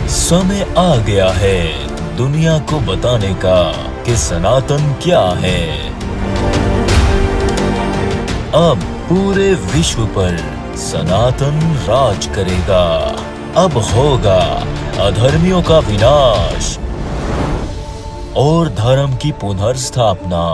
समय आ गया है दुनिया को बताने का कि सनातन क्या है। अब पूरे विश्व पर सनातन राज करेगा। अब होगा अधर्मियों का विनाश और धर्म की पुनर्स्थापना।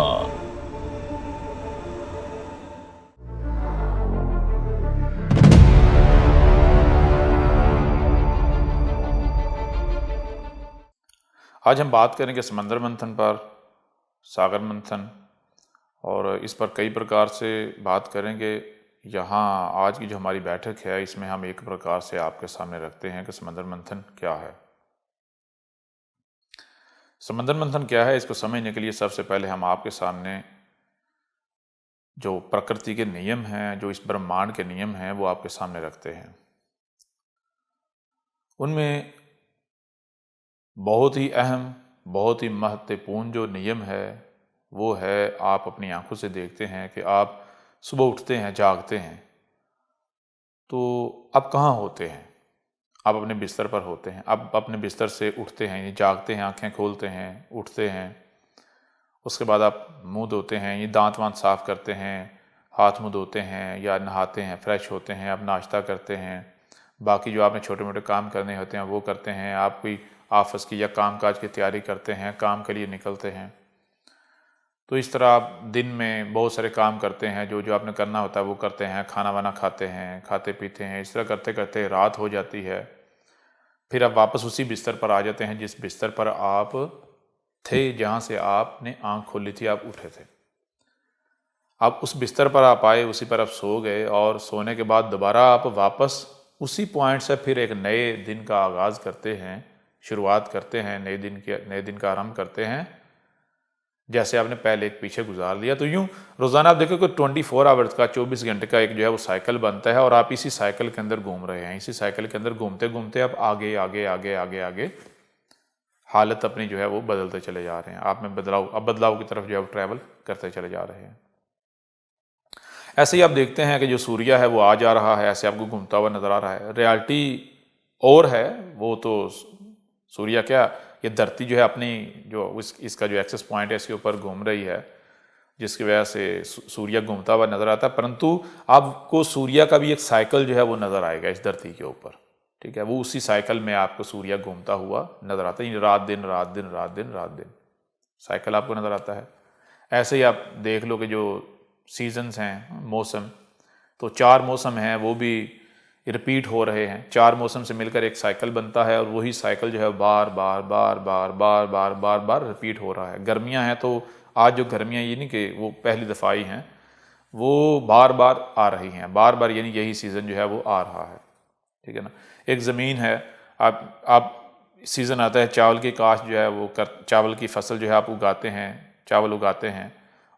आज हम बात करेंगे समंदर मंथन पर, सागर मंथन, और इस पर कई प्रकार से बात करेंगे। यहाँ आज की जो हमारी बैठक है इसमें हम एक प्रकार से आपके सामने रखते हैं कि समंदर मंथन क्या है। समंदर मंथन क्या है, इसको समझने के लिए सबसे पहले हम आपके सामने जो प्रकृति के नियम हैं, जो इस ब्रह्मांड के नियम हैं, वो आपके सामने रखते हैं। उनमें बहुत ही अहम, बहुत ही महत्वपूर्ण जो नियम है वो है, आप अपनी आंखों से देखते हैं कि आप सुबह उठते हैं, जागते हैं, तो आप कहाँ होते हैं? आप अपने बिस्तर पर होते हैं। आप अपने बिस्तर से उठते हैं, ये जागते हैं, आंखें खोलते हैं, उठते हैं। उसके बाद आप मुंह धोते हैं, ये दांत वांत साफ करते हैं, हाथ मुंह धोते हैं या नहाते हैं, फ्रेश होते हैं, आप नाश्ता करते हैं। बाकी जो आपने छोटे मोटे काम करने होते हैं वो करते हैं। आप कोई ऑफिस की या कामकाज की तैयारी करते हैं, काम के लिए निकलते हैं। तो इस तरह आप दिन में बहुत सारे काम करते हैं, जो जो आपने करना होता है वो करते हैं, खाना वाना खाते हैं, खाते पीते हैं। इस तरह करते करते रात हो जाती है। फिर आप वापस उसी बिस्तर पर आ जाते हैं जिस बिस्तर पर आप थे, जहाँ से आपने आँख खोली थी, आप उठे थे। आप उस बिस्तर पर आप आए, उसी पर आप सो गए, और सोने के बाद दोबारा आप वापस उसी पॉइंट से फिर एक नए दिन का आगाज़ करते हैं, शुरुआत करते हैं, नए दिन का आरंभ करते हैं, जैसे आपने पहले एक पीछे गुजार लिया। तो यूं रोज़ाना आप देखो कि 24 आवर्स का, 24 घंटे का एक जो है वो साइकिल बनता है, और आप इसी साइकिल के अंदर घूम रहे हैं। इसी साइकिल के अंदर घूमते घूमते आप आगे आगे आगे आगे आगे हालत अपनी जो है वो बदलते चले जा रहे हैं। आप में बदलाव की तरफ जो है वो ट्रैवल करते चले जा रहे हैं। ऐसे ही आप देखते हैं कि जो सूर्य है वो आ जा रहा है, ऐसे आपको घूमता हुआ नजर आ रहा है। रियलिटी और है, वो तो सूर्य क्या, ये धरती जो है अपनी जो इसका जो एक्सेस पॉइंट है इसके ऊपर घूम रही है, जिसकी वजह से सूर्य घूमता हुआ नजर आता है। परंतु आपको सूर्य का भी एक साइकिल जो है वो नजर आएगा इस धरती के ऊपर, ठीक है। वो उसी साइकिल में आपको सूर्य घूमता हुआ नजर आता है। रात दिन रात दिन रात दिन रात दिन साइकिल आपको नजर आता है। ऐसे ही आप देख लो कि जो सीजन्स हैं, मौसम, तो 4 मौसम हैं, वो भी रिपीट हो रहे हैं। 4 मौसम से मिलकर एक साइकिल बनता है, और वही साइकिल जो है बार बार बार बार बार बार बार बार रिपीट हो रहा है। गर्मियां हैं तो आज जो गर्मियां ये नहीं कि वो पहली दफ़ा आई हैं, वो बार बार आ रही हैं, बार बार, यानी यही सीज़न जो है वो आ रहा है, ठीक है ना। एक ज़मीन है, आप सीज़न आता है, चावल की काश्त जो है वो चावल की फसल जो है आप उगाते हैं, चावल उगाते हैं,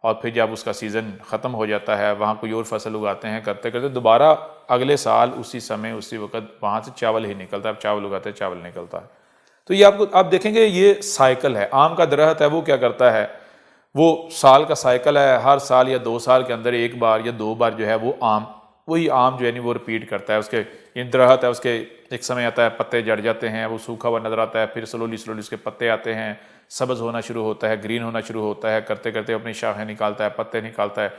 और फिर जब उसका सीज़न ख़त्म हो जाता है वहाँ कोई और फसल उगाते हैं, करते करते दोबारा अगले साल उसी समय उसी वक्त वहाँ से चावल ही निकलता है। आप चावल उगाते हैं, चावल निकलता है। तो ये आप देखेंगे ये साइकिल है। आम का दरख्त है, वो क्या करता है, वो साल का साइकिल है। हर साल या 2 साल के अंदर एक बार या 2 बार जो है वो वही आम जो है नहीं वो रिपीट करता है। उसके ये दरख्त है, उसके एक समय आता है पत्ते झड़ जाते हैं, वो सूखा हुआ नजर आता है, फिर स्लोली स्लोली उसके पत्ते आते हैं, सब्ज होना शुरू होता है, ग्रीन होना शुरू होता है, करते करते अपनी शाखें निकालता है, पत्ते निकालता है,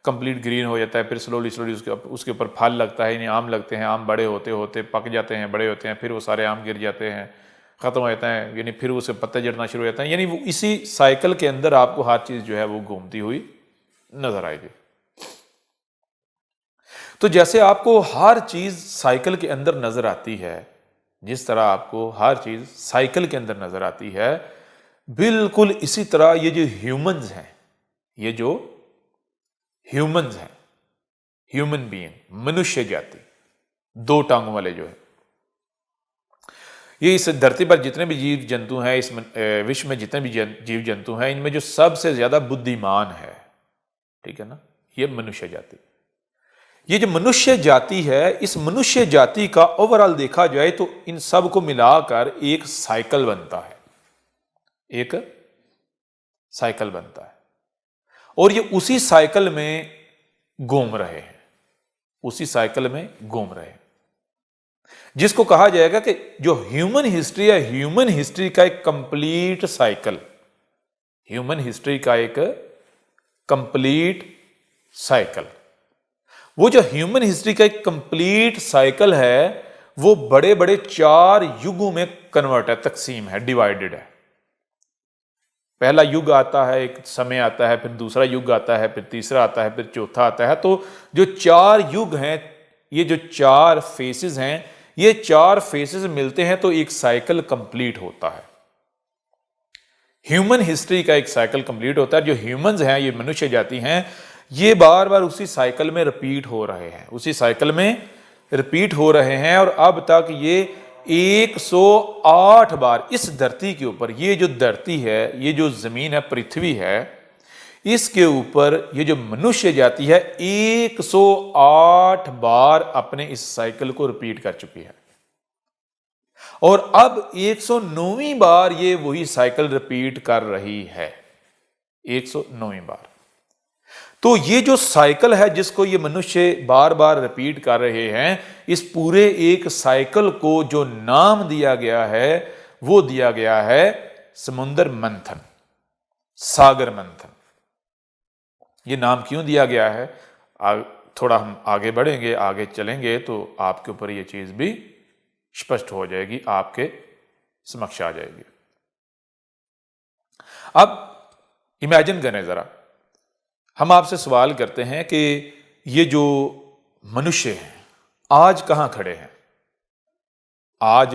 कंप्लीट ग्रीन हो जाता है, फिर स्लोली स्लोली उसके ऊपर फल लगता है, यानी आम लगते हैं। आम बड़े होते होते पक जाते हैं, बड़े होते हैं, फिर वो सारे आम गिर जाते हैं, ख़त्म हो जाता है, यानी फिर उसके पत्ते जड़ना शुरू हो जाते हैं। यानी वो इसी साइकिल के अंदर आपको हर चीज़ जो है वो घूमती हुई नजर आएगी। तो जैसे आपको हर चीज़ साइकिल के अंदर नजर आती है, जिस तरह आपको हर चीज़ साइकिल के अंदर नजर आती है, बिल्कुल इसी तरह ये जो ह्यूमंस हैं, ये जो ह्यूमंस हैं, ह्यूमन बीइंग, मनुष्य जाति, 2 टांगों वाले जो है, ये इस धरती पर जितने भी जीव जंतु हैं, इस विश्व में जितने भी जीव जंतु हैं, इनमें जो सबसे ज्यादा बुद्धिमान है, ठीक है ना, ये मनुष्य जाति। ये जो मनुष्य जाति है, इस मनुष्य जाति का ओवरऑल देखा जाए तो इन सब को मिलाकर एक साइकिल बनता है, एक साइकिल बनता है, और ये उसी साइकिल में घूम रहे हैं, उसी साइकिल में घूम रहे हैं। जिसको कहा जाएगा कि जो ह्यूमन हिस्ट्री है, ह्यूमन हिस्ट्री का एक कंप्लीट साइकिल, ह्यूमन हिस्ट्री का एक कंप्लीट साइकिल, वो जो ह्यूमन हिस्ट्री का एक कंप्लीट साइकिल है वो बड़े बड़े 4 युगों में कन्वर्ट है, तकसीम है, डिवाइडेड है। पहला युग आता है, एक समय आता है, फिर दूसरा युग आता है, फिर तीसरा आता है, फिर चौथा आता है। तो जो 4 युग हैं, ये जो 4 फेसेस हैं, ये 4 फेसेस मिलते हैं तो एक साइकिल कंप्लीट होता है। ह्यूमन हिस्ट्री का एक साइकिल कंप्लीट होता है। जो ह्यूमंस हैं, ये मनुष्य जाति हैं, ये बार बार उसी साइकिल में रिपीट हो रहे हैं, उसी साइकिल में रिपीट हो रहे हैं। और अब तक ये 108 बार इस धरती के ऊपर, ये जो धरती है, ये जो जमीन है, पृथ्वी है, इसके ऊपर ये जो मनुष्य जाति है 108 बार अपने इस साइकिल को रिपीट कर चुकी है। और अब 109वीं बार ये वही साइकिल रिपीट कर रही है, 109वीं बार। तो ये जो साइकिल है जिसको ये मनुष्य बार बार रिपीट कर रहे हैं, इस पूरे एक साइकिल को जो नाम दिया गया है वो दिया गया है समुद्र मंथन, सागर मंथन। ये नाम क्यों दिया गया है, थोड़ा हम आगे बढ़ेंगे, आगे चलेंगे तो आपके ऊपर ये चीज भी स्पष्ट हो जाएगी, आपके समक्ष आ जाएगी। अब इमेजिन करें जरा, हम आपसे सवाल करते हैं कि ये जो मनुष्य हैं आज कहां खड़े हैं, आज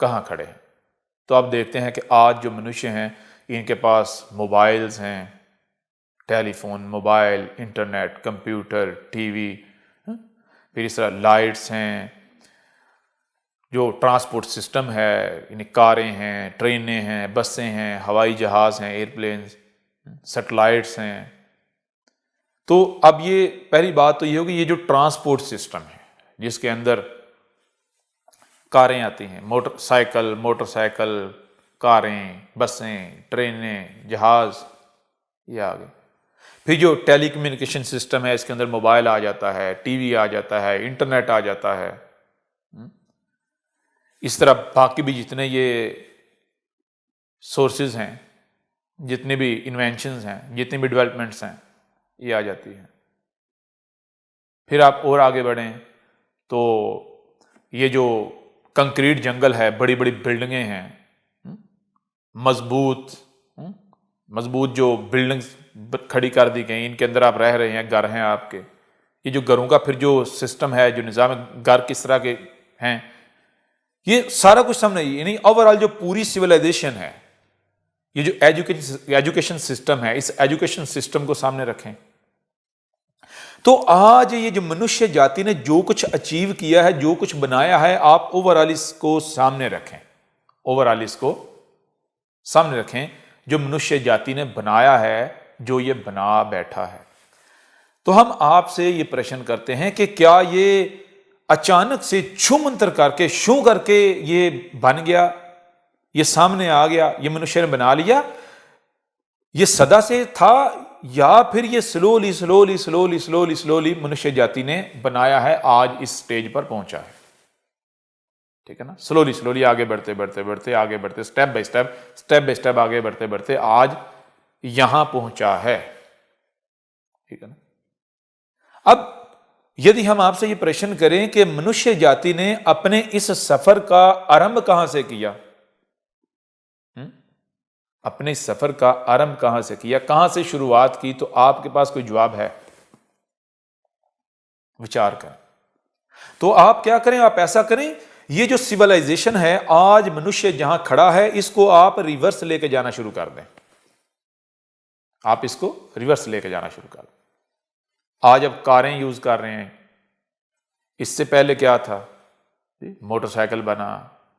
कहां खड़े हैं। तो आप देखते हैं कि आज जो मनुष्य हैं इनके पास मोबाइल्स हैं, telephone, mobile, internet, computer, TV, फिर इस तरह लाइट्स हैं, जो ट्रांसपोर्ट सिस्टम है, यानी कारें हैं, ट्रेनें हैं, बसें हैं, हवाई जहाज हैं, एयरप्लेन्स, सैटेलाइट्स हैं। तो अब ये पहली बात तो ये होगी, ये जो ट्रांसपोर्ट सिस्टम है जिसके अंदर कारें आती हैं, मोटरसाइकिल, कारें, बसें, ट्रेनें, जहाज, ये आ गए। फिर जो टेलीकम्युनिकेशन सिस्टम है, इसके अंदर मोबाइल आ जाता है, टीवी आ जाता है, इंटरनेट आ जाता है। इस तरह बाकी भी जितने ये सोर्सेज हैं, जितने भी इन्वेंशंस हैं, जितने भी डेवलपमेंट्स हैं, ये आ जाती है। फिर आप और आगे बढ़ें तो ये जो कंक्रीट जंगल है, बड़ी बड़ी बिल्डिंगें हैं, मजबूत जो बिल्डिंग्स खड़ी कर दी गई, इनके अंदर आप रह रहे हैं, घर हैं आपके। ये जो घरों का फिर जो सिस्टम है, जो निज़ाम है, घर किस तरह के हैं, ये सारा कुछ सामने, यानी ओवरऑल जो पूरी सिविलाइजेशन है, ये जो एजुकेशन सिस्टम है, इस एजुकेशन सिस्टम को सामने रखें। तो आज ये जो मनुष्य जाति ने जो कुछ अचीव किया है, जो कुछ बनाया है, आप ओवरऑल इसको सामने रखें, ओवरऑल इसको सामने रखें, जो मनुष्य जाति ने बनाया है, जो ये बना बैठा है। तो हम आपसे ये प्रश्न करते हैं कि क्या ये अचानक से छू मंतर करके, शू करके ये बन गया, ये सामने आ गया, ये मनुष्य ने बना लिया, ये सदा से था, या फिर ये स्लोली मनुष्य जाति ने बनाया है, आज इस स्टेज पर पहुंचा है। ठीक है ना, स्लोली आगे बढ़ते आगे बढ़ते, स्टेप बाय स्टेप आगे बढ़ते आज यहां पहुंचा है। ठीक है ना। अब यदि हम आपसे ये प्रश्न करें कि मनुष्य जाति ने अपने इस सफर का आरंभ कहां से किया, अपने सफर का आरंभ कहां से किया, कहां से शुरुआत की, तो आपके पास कोई जवाब है? विचार करें। तो आप क्या करें, आप ऐसा करें, ये जो सिविलाइजेशन है, आज मनुष्य जहां खड़ा है, इसको आप रिवर्स लेके जाना शुरू कर दें। आप इसको रिवर्स लेके जाना शुरू कर दें। आज अब कारें यूज कर रहे हैं, इससे पहले क्या था, मोटरसाइकिल बना,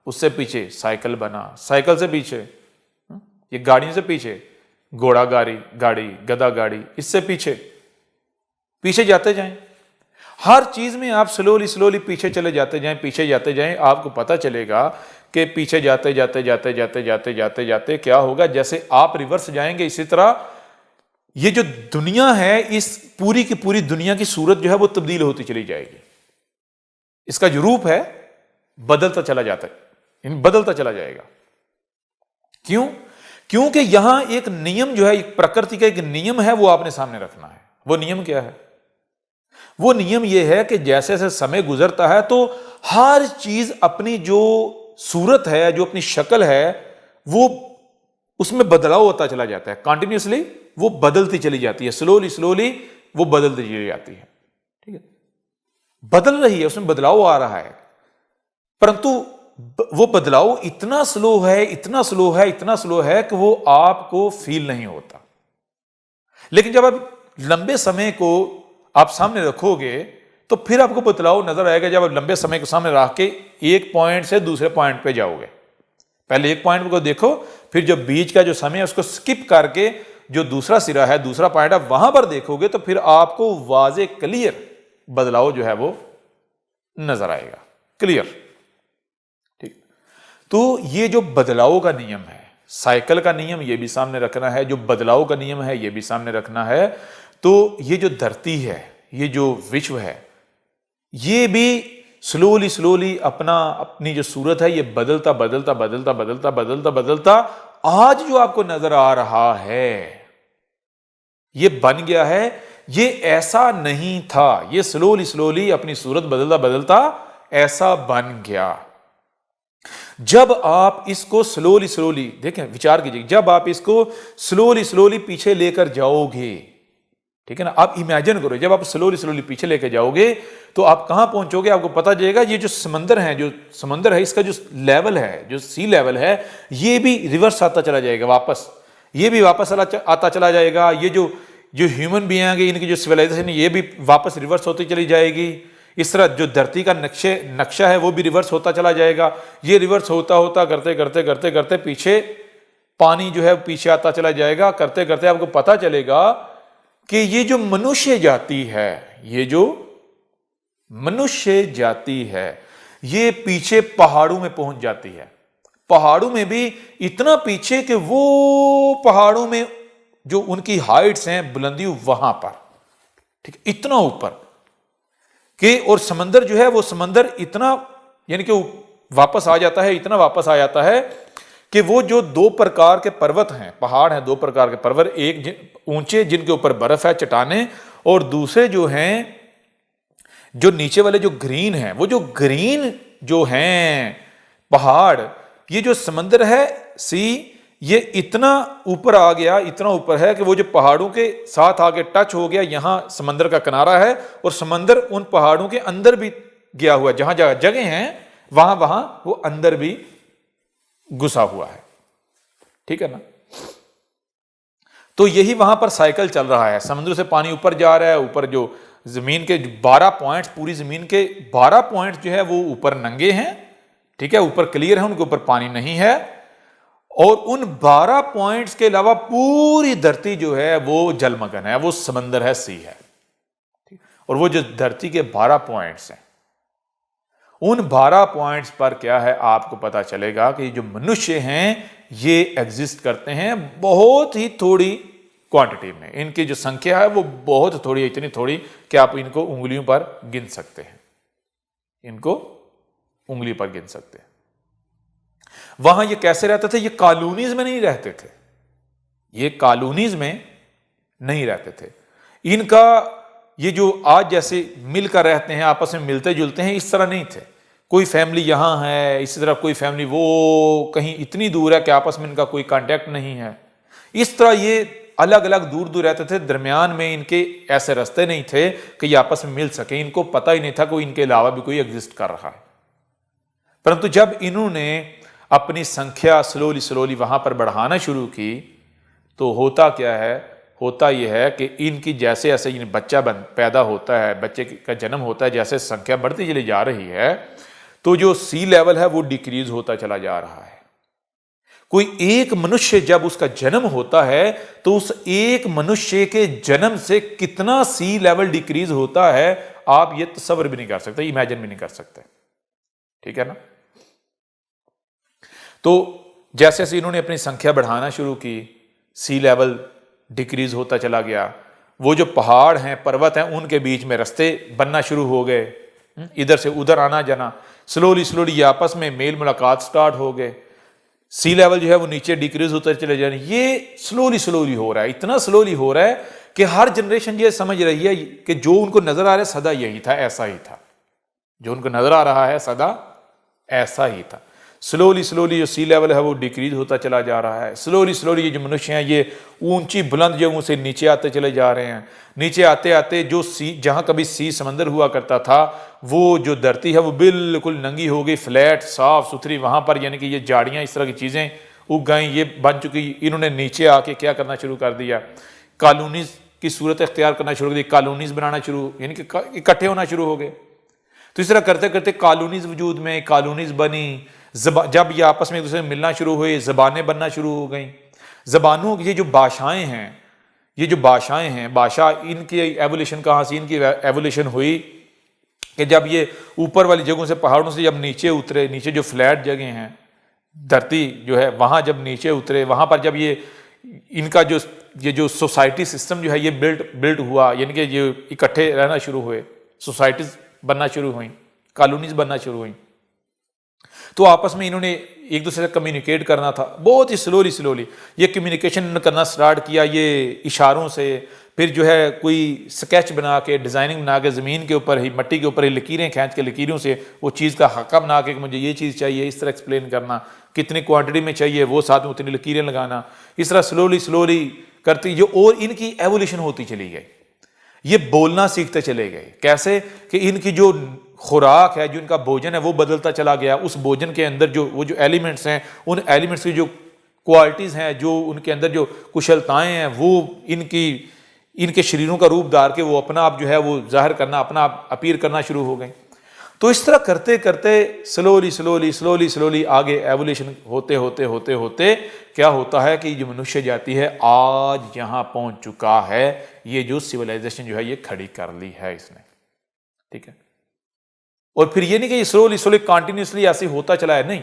उससे पीछे साइकिल बना, साइकिल से पीछे ये गाड़ियों से पीछे घोड़ा गाड़ी, गधा गाड़ी, इससे पीछे जाते जाएं। हर चीज में आप स्लोली पीछे चले जाते जाएं, आपको पता चलेगा कि पीछे जाते क्या होगा। जैसे आप रिवर्स जाएंगे, इसी तरह ये जो दुनिया है, इस पूरी की पूरी दुनिया की सूरत जो है वो तब्दील होती चली जाएगी। इसका जो रूप है बदलता चला जाता है, बदलता चला जाएगा। क्यों? क्योंकि यहां एक नियम जो है, एक प्रकृति का एक नियम है, वो आपने सामने रखना है। वो नियम क्या है? वो नियम यह है कि जैसे जैसे समय गुजरता है तो हर चीज अपनी जो सूरत है, जो अपनी शक्ल है, वो उसमें बदलाव होता चला जाता है। कंटिन्यूसली वो बदलती चली जाती है, स्लोली स्लोली वो बदलती चली जाती है। ठीक है, बदल रही है, उसमें बदलाव आ रहा है, परंतु वो बदलाव इतना स्लो है, इतना स्लो है, इतना स्लो है कि वो आपको फील नहीं होता। लेकिन जब आप लंबे समय को आप सामने रखोगे तो फिर आपको बदलाव नजर आएगा। जब आप लंबे समय को सामने रख के एक पॉइंट से दूसरे पॉइंट पे जाओगे, पहले एक पॉइंट को देखो, फिर जो बीच का जो समय है उसको स्किप करके जो दूसरा सिरा है, दूसरा पॉइंट आप वहां पर देखोगे तो फिर आपको वाजे क्लियर बदलाव जो है वो नजर आएगा, क्लियर। ठीक, तो ये जो बदलाव का नियम है, साइकिल का नियम, ये भी सामने रखना है, जो बदलाव का नियम है ये भी सामने रखना है। तो ये जो धरती है, ये जो विश्व है, ये भी स्लोली स्लोली अपनी जो सूरत है ये बदलता बदलता बदलता बदलता बदलता बदलता आज जो आपको नजर आ रहा है ये बन गया है। ये ऐसा नहीं था, ये स्लोली स्लोली अपनी सूरत बदलता बदलता ऐसा बन गया। जब आप इसको स्लोली स्लोली देखें, विचार कीजिए, जब आप इसको स्लोली स्लोली पीछे लेकर जाओगे, ठीक है ना, आप इमेजिन करो, जब आप स्लोली स्लोली पीछे लेकर जाओगे तो आप कहां पहुंचोगे? आपको पता चलेगा ये जो समंदर है, इसका जो लेवल है, जो सी लेवल है, ये भी रिवर्स आता चला जाएगा वापस, ये भी वापस आता चला जाएगा। ये जो ह्यूमन बीइंग है, इनकी जो सिविलाइजेशन है, ये भी वापस रिवर्स होती चली जाएगी। इस तरह जो धरती का नक्शा है वो भी रिवर्स होता चला जाएगा। ये रिवर्स होता होता करते करते करते करते पीछे पानी जो है पीछे आता चला जाएगा। करते करते आपको पता चलेगा कि ये जो मनुष्य जाति है, ये जो मनुष्य जाति है, ये पीछे पहाड़ों में पहुंच जाती है। पहाड़ों में भी इतना पीछे कि वो पहाड़ों में जो उनकी हाइट्स हैं, बुलंदी, वहां पर, ठीक, इतना ऊपर कि, और समंदर जो है वो समंदर इतना, यानी कि वापस आ जाता है, इतना वापस आ जाता है कि वो जो दो प्रकार के पर्वत हैं, पहाड़ हैं, दो प्रकार के पर्वत, एक ऊंचे जिनके ऊपर बर्फ है, चट्टानें, और दूसरे जो हैं जो नीचे वाले जो ग्रीन हैं, वो जो ग्रीन जो हैं पहाड़, ये जो समंदर है सी, ये इतना ऊपर आ गया, इतना ऊपर है कि वो जो पहाड़ों के साथ आके टच हो गया, यहां समंदर का किनारा है और समंदर उन पहाड़ों के अंदर भी गया हुआ, जहां जगह हैं वहां वहां वो अंदर भी घुसा हुआ है। ठीक है ना? तो यही वहां पर साइकिल चल रहा है। समुद्र से पानी ऊपर जा रहा है, ऊपर जो जमीन के 12 पॉइंट्स, पूरी जमीन के 12 पॉइंट्स जो है वो ऊपर नंगे हैं, ठीक है, ऊपर क्लियर है, उनके ऊपर पानी नहीं है, और उन 12 पॉइंट्स के अलावा पूरी धरती जो है वो जलमग्न है, वो समंदर है, सी है। और वो जो धरती के 12 पॉइंट्स हैं, उन 12 पॉइंट्स पर क्या है आपको पता चलेगा कि जो मनुष्य हैं ये एग्जिस्ट करते हैं बहुत ही थोड़ी क्वांटिटी में। इनकी जो संख्या है वो बहुत थोड़ी है, इतनी थोड़ी कि आप इनको उंगलियों पर गिन सकते हैं, इनको उंगली पर गिन सकते हैं। वहां ये कैसे रहते थे? ये कॉलोनीज में नहीं रहते थे, ये कॉलोनीज में नहीं रहते थे। इनका ये जो आज जैसे मिलकर रहते हैं, आपस में मिलते जुलते हैं, इस तरह नहीं थे। कोई फैमिली यहां है, इसी तरह कोई फैमिली वो कहीं इतनी दूर है कि आपस में इनका कोई कांटेक्ट नहीं है। इस तरह ये अलग अलग दूर दूर रहते थे, दरमियान में इनके ऐसे रास्ते नहीं थे कि ये आपस में मिल सके। इनको पता ही नहीं था कोई इनके अलावा भी कोई एग्जिस्ट कर रहा है। परंतु जब इन्होंने अपनी संख्या स्लोली स्लोली वहां पर बढ़ाना शुरू की तो होता क्या है? होता यह है कि इनकी जैसे जैसे बच्चा पैदा होता है, बच्चे का जन्म होता है, जैसे संख्या बढ़ती चली जा रही है तो जो सी लेवल है वो डिक्रीज होता चला जा रहा है। कोई एक मनुष्य जब उसका जन्म होता है तो उस एक मनुष्य के जन्म से कितना सी लेवल डिक्रीज होता है आप ये तस्वर भी नहीं कर सकते, इमेजिन भी नहीं कर सकते। ठीक है ना? तो जैसे जैसे इन्होंने अपनी संख्या बढ़ाना शुरू की, सी लेवल डिक्रीज होता चला गया। वो जो पहाड़ हैं, पर्वत हैं, उनके बीच में रास्ते बनना शुरू हो गए, इधर से उधर आना जाना। स्लोली स्लोली ये आपस में मेल मुलाकात स्टार्ट हो गए, सी लेवल जो है वो नीचे डिक्रीज होते चले जा रहे हैं। ये स्लोली स्लोली हो रहा है, इतना स्लोली हो रहा है कि हर जनरेशन ये समझ रही है कि जो उनको नजर आ रहा है सदा यही था, ऐसा ही था, जो उनको नजर आ रहा है सदा ऐसा ही था। स्लोली स्लोली जो सी लेवल है वो डिक्रीज होता चला जा रहा है। स्लोली स्लोली ये जो मनुष्य हैं ये ऊंची बुलंद जगहों से नीचे आते चले जा रहे हैं। नीचे आते आते जो सी, जहां कभी सी समंदर हुआ करता था, वो जो धरती है वो बिल्कुल नंगी हो गई, फ्लैट साफ सुथरी। वहां पर यानी कि ये झाड़ियां इस तरह की चीजें उग गई, ये बन चुकी। इन्होंने नीचे आके क्या करना शुरू कर दिया, कॉलोनीज की सूरत इख्तियार करना शुरू कर दी, कॉलोनीज बनाना शुरू, यानी कि इकट्ठे होना शुरू हो गए। तो इस तरह करते करते कॉलोनीज वजूद में, कॉलोनीज बनी। जब ये आपस में एक दूसरे में मिलना शुरू हुए, ज़बानें बनना शुरू हो गई। ज़बानों ये जो भाषाएं हैं, ये जो भाषाएं हैं, भाषा इनकी एवोल्यूशन कहाँ से, इनकी एवोल्यूशन हुई कि जब ये ऊपर वाली जगहों से, पहाड़ों से जब नीचे उतरे, नीचे जो फ्लैट जगह हैं, धरती जो है वहाँ जब नीचे उतरे, वहाँ पर जब ये इनका जो सोसाइटी सिस्टम जो है ये बिल्ट हुआ, यानी कि ये इकट्ठे रहना शुरू हुए, सोसाइटीज बनना शुरू हुई, कॉलोनीज बनना शुरू हुई। तो आपस में इन्होंने एक दूसरे से कम्युनिकेट करना था, बहुत ही स्लोली स्लोली ये कम्युनिकेशन करना स्टार्ट किया, ये इशारों से। फिर जो है कोई स्केच बना के, डिज़ाइनिंग बना के, ज़मीन के ऊपर ही, मट्टी के ऊपर ही लकीरें खींच के, लकीरों से वो चीज़ का हक्का बना के मुझे ये चीज़ चाहिए, इस तरह एक्सप्लेन करना, कितनी क्वांटिटी में चाहिए वो साथ में उतनी लकीरें लगाना। इस तरह स्लोली स्लोली करती जो, और इनकी एवोल्यूशन होती चली गई। ये बोलना सीखते चले गए, कैसे कि इनकी जो खुराक है, जो इनका भोजन है वो बदलता चला गया। उस भोजन के अंदर वो जो एलिमेंट्स हैं, उन एलिमेंट्स की जो क्वालिटीज़ हैं, जो उनके अंदर जो कुशलताएं हैं, वो इनके शरीरों का रूप धार के वो अपना आप जो है वो जाहिर करना, अपना आप अपीयर करना शुरू हो गए। तो इस तरह करते करते स्लोली स्लोली स्लोली स्लोली आगे एवोल्यूशन होते होते होते होते क्या होता है कि जो मनुष्य जाति है आज यहाँ पहुंच चुका है। ये जो सिविलाइजेशन जो है ये खड़ी कर ली है इसने, ठीक है। और फिर ये नहीं कि स्लोली स्लोली कंटिन्यूसली ऐसे होता चला है, नहीं।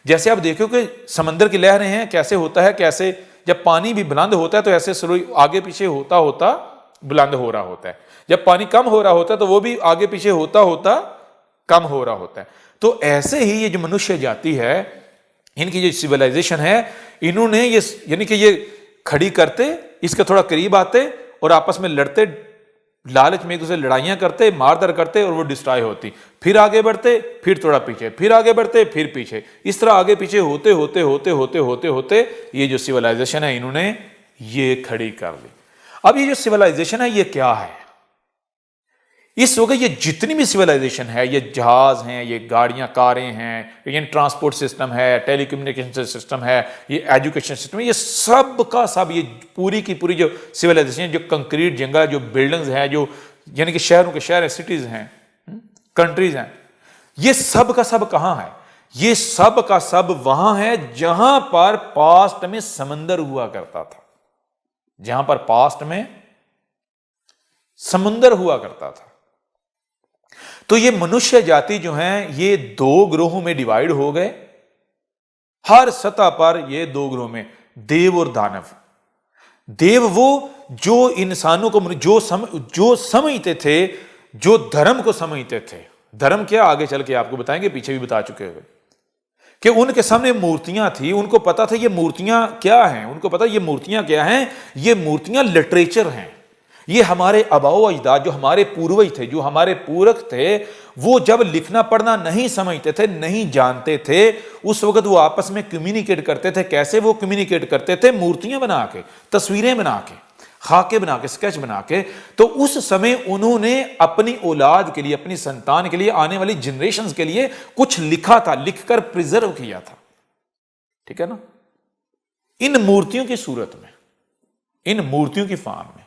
जैसे आप देखो कि समंदर की लहरें हैं, कैसे होता है, कैसे जब पानी भी बुलंद होता है तो ऐसे स्लोली आगे पीछे होता होता बुलंद हो रहा होता है। जब पानी कम हो रहा होता है तो वो भी आगे पीछे होता होता कम हो रहा होता है। तो ऐसे ही ये जो मनुष्य जाति है, इनकी जो सिविलाइजेशन है, इन्होंने ये यानी कि ये खड़ी करते, इसके थोड़ा करीब आते और आपस में लड़ते, लालच में एक दूसरे लड़ाइयां करते, मारधर करते और वो डिस्ट्रॉय होती। फिर आगे बढ़ते, फिर थोड़ा पीछे, फिर आगे बढ़ते, फिर पीछे। इस तरह आगे पीछे होते होते होते होते होते होते ये जो सिविलाइजेशन है इन्होंने ये खड़ी कर ली। अब ये जो सिविलाइजेशन है ये क्या है? इस वक्त ये जितनी भी सिविलाइजेशन है, ये जहाज हैं, ये गाड़ियां, कारें हैं, ये ट्रांसपोर्ट सिस्टम है, टेलीकम्युनिकेशन सिस्टम है, ये एजुकेशन सिस्टम है, ये सब का सब, ये पूरी की पूरी जो सिविलाइजेशन, जो कंक्रीट जंगल, जो बिल्डिंग्स हैं, जो यानी कि शहरों के शहर, सिटीज हैं, कंट्रीज हैं, ये सब का सब कहां है? ये सब का सब वहां है जहां पर पास्ट में समंदर हुआ करता था, जहां पर पास्ट में समुंदर हुआ करता था। तो ये मनुष्य जाति जो है ये दो ग्रोहों में डिवाइड हो गए। हर सतह पर ये दो ग्रोह में, देव और दानव। देव वो जो इंसानों को जो समझते थे, जो धर्म को समझते थे। धर्म क्या आगे चल के आपको बताएंगे, पीछे भी बता चुके हुए कि उनके सामने मूर्तियां थी, उनको पता था ये मूर्तियां क्या हैं, उनको पता ये मूर्तियां क्या हैं, ये मूर्तियां लिटरेचर हैं। ये हमारे आबाओ अजदाद, जो हमारे पूर्वज थे, जो हमारे पूरक थे, वो जब लिखना पढ़ना नहीं समझते थे, नहीं जानते थे, उस वक्त वो आपस में कम्युनिकेट करते थे। कैसे वो कम्युनिकेट करते थे? मूर्तियां बना के, तस्वीरें बना के, खाके बना के, स्केच बना के। तो उस समय उन्होंने अपनी औलाद के लिए, अपनी संतान के लिए, आने वाली जनरेशंस के लिए कुछ लिखा था, लिखकर प्रिजर्व किया था, ठीक है ना, इन मूर्तियों की सूरत में, इन मूर्तियों की फॉर्म में।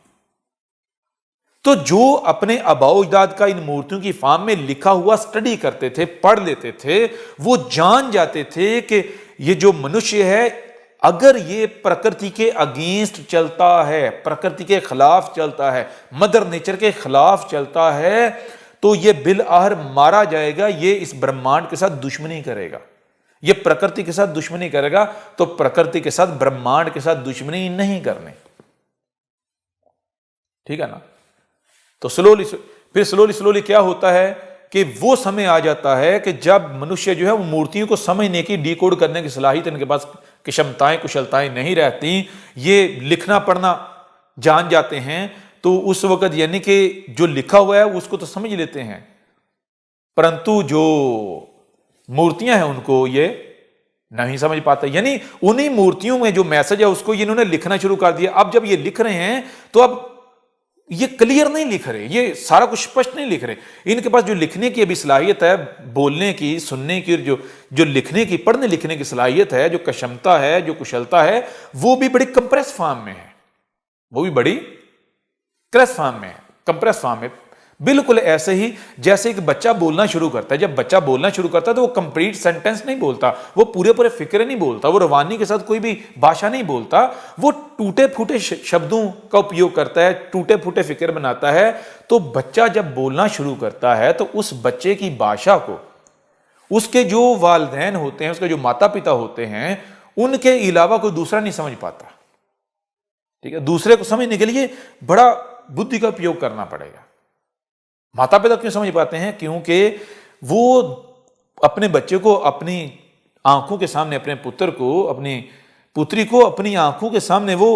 तो जो अपने आबाओ अजदाद का इन मूर्तियों की फॉर्म में लिखा हुआ स्टडी करते थे, पढ़ लेते थे, वो जान जाते थे कि ये जो मनुष्य है, अगर ये प्रकृति के अगेंस्ट चलता है, प्रकृति के खिलाफ चलता है, मदर नेचर के खिलाफ चलता है, तो ये बिलआखिर मारा जाएगा। ये इस ब्रह्मांड के साथ दुश्मनी करेगा, ये प्रकृति के साथ दुश्मनी करेगा। तो प्रकृति के साथ, ब्रह्मांड के साथ दुश्मनी नहीं करनी, ठीक है ना। तो स्लोली फिर स्लोली क्या होता है कि वो समय आ जाता है कि जब मनुष्य जो है वो मूर्तियों को समझने की, डिकोड करने की सलाहियत इनके पास क्षमताएं कुशलताएं नहीं रहती, ये लिखना पढ़ना जान जाते हैं, तो उस वक्त यानी कि जो लिखा हुआ है उसको तो समझ लेते हैं, परंतु जो मूर्तियां हैं उनको ये नहीं समझ पाते। यानी उन्हीं मूर्तियों में जो मैसेज है उसको इन्होंने लिखना शुरू कर दिया। अब जब ये लिख रहे हैं तो अब ये क्लियर नहीं लिख रहे, ये सारा कुछ स्पष्ट नहीं लिख रहे। इनके पास जो लिखने की अभी सलाहियत है, बोलने की, सुनने की, जो लिखने की, पढ़ने लिखने की सलाहियत है, जो क्षमता है, जो कुशलता है, वो भी बड़ी कंप्रेस फॉर्म में है, वो भी बड़ी क्रस फॉर्म में है, कंप्रेस फॉर्म में। बिल्कुल ऐसे ही जैसे एक बच्चा बोलना शुरू करता है। जब बच्चा बोलना शुरू करता है तो वो कंप्लीट सेंटेंस नहीं बोलता, वो पूरे पूरे फिक्रे नहीं बोलता, वो रवानी के साथ कोई भी भाषा नहीं बोलता, वो टूटे फूटे शब्दों का उपयोग करता है, टूटे फूटे फिक्र बनाता है। तो बच्चा जब बोलना शुरू करता है तो उस बच्चे की भाषा को उसके जो वालिदैन होते हैं, उसके जो माता पिता होते हैं, उनके अलावा कोई दूसरा नहीं समझ पाता। ठीक है, दूसरे को समझने के लिए बड़ा बुद्धि का उपयोग करना पड़ेगा। माता पिता क्यों समझ पाते हैं? क्योंकि वो अपने बच्चे को अपनी आंखों के सामने, अपने पुत्र को, अपनी पुत्री को अपनी आंखों के सामने वो